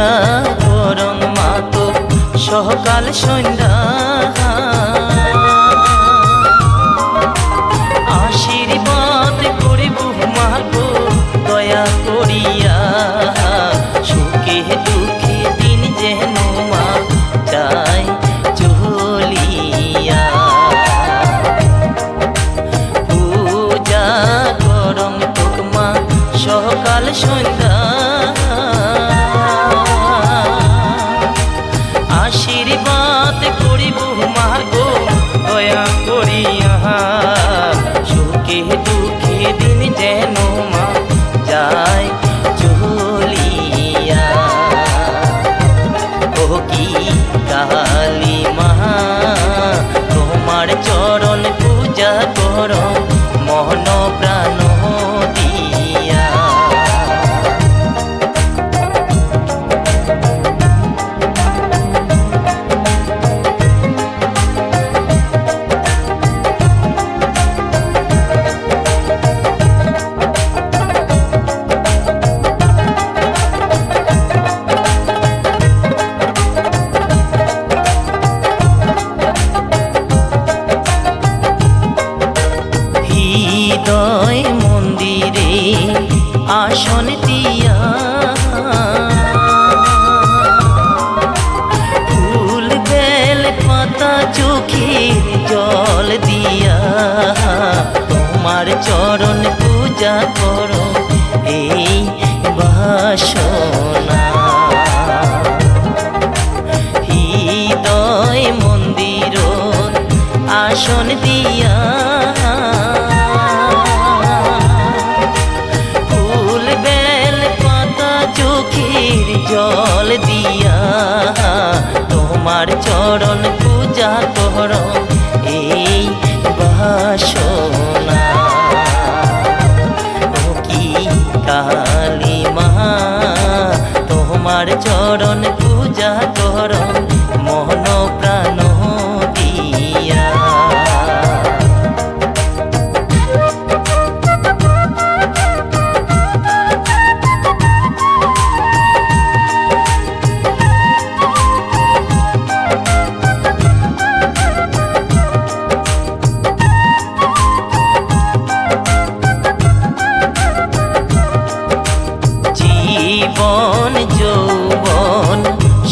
পূজা করং মা তো সকাল সন্ধ্যা আশীর্বাদ করিব মা গো দয়া করিয়া সুখে দুঃখে দিন যেন মা যায় চলিয়া পূজা করং তোক মা সকাল সন্ধ্যা আশীর্বাদ করিব মা গো দয়া করিয়া সুখে দুঃখে দিন যেন মা যায় চলিয়া ও কি কালী মা তোমার চরণ পূজা করো মন প্রাণ দিয়া হৃদয় মন্দিরে আসন দিয়া ফুল বেল পাতা চোখের জল দিয়া তোমার চরণ পূজা করো এই বাসনা হৃদয় মন্দির আসন দিয়া জল দিয়া তোমার চরণ পূজা করো এই বাসনা ও কি কালী মা তোমার চরণ পূজা করো মন প্রাণ দিয়া জীবন যৌবন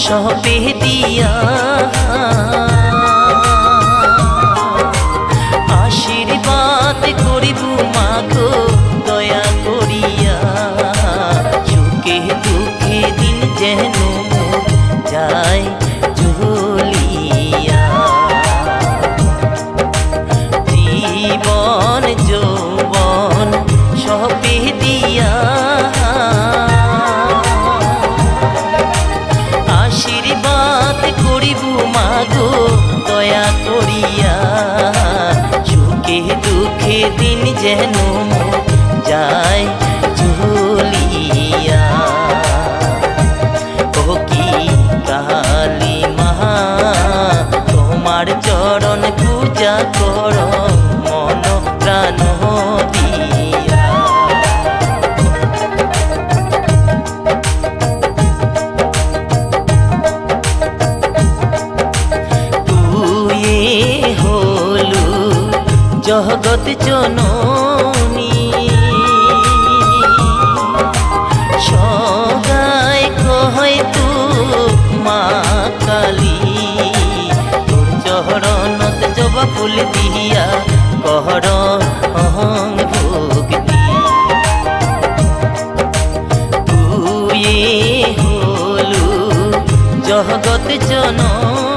সবে দিয়া আশীর্বাদ করিব মা গো দয়া করিয়া সুখে দুঃখে দিন যেন যায় চলিয়া জীবন যৌবন সবে দিয়া আশীর্বাদ করিব মা গো দয়া করিয়া সুখে দুঃখে দিন যেন যায় চলিয়া ও কি কালী মা তোমার চরণ পূজা করো মন প্রাণ দিয়া জগৎ জননী সগাই কয় তু মা কালী তোর চরণত জবা ফুল দিয়া কর ভক্তি তুই হলু জগৎ জননী